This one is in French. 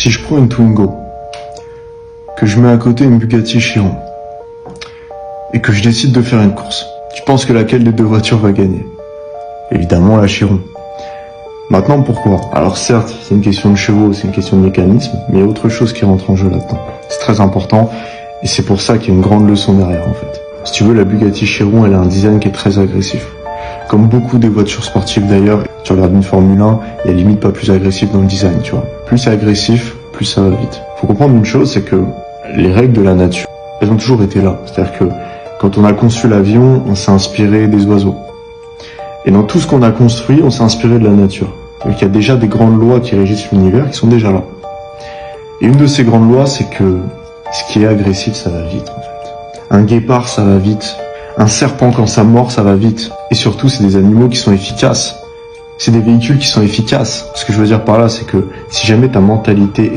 Si je prends une Twingo, que je mets à côté une Bugatti Chiron, et que je décide de faire une course, tu penses que laquelle des deux voitures va gagner? Évidemment la Chiron. Maintenant pourquoi? Alors certes, c'est une question de chevaux, c'est une question de mécanisme, mais il y a autre chose qui rentre en jeu là-dedans. C'est très important, et c'est pour ça qu'il y a une grande leçon derrière en fait. Si tu veux, la Bugatti Chiron, elle a un design qui est très agressif. Comme beaucoup des voitures sportives d'ailleurs, tu regardes une Formule 1, il y a limite pas plus agressif dans le design, tu vois. Plus c'est agressif, plus ça va vite. Faut comprendre une chose, c'est que les règles de la nature, elles ont toujours été là. C'est-à-dire que quand on a conçu l'avion, on s'est inspiré des oiseaux. Et dans tout ce qu'on a construit, on s'est inspiré de la nature. Donc il y a déjà des grandes lois qui régissent l'univers qui sont déjà là. Et une de ces grandes lois, c'est que ce qui est agressif, ça va vite en fait. Un guépard, ça va vite. Un serpent, quand ça mord, ça va vite. Et surtout, c'est des animaux qui sont efficaces. C'est des véhicules qui sont efficaces. Ce que je veux dire par là, c'est que si jamais ta mentalité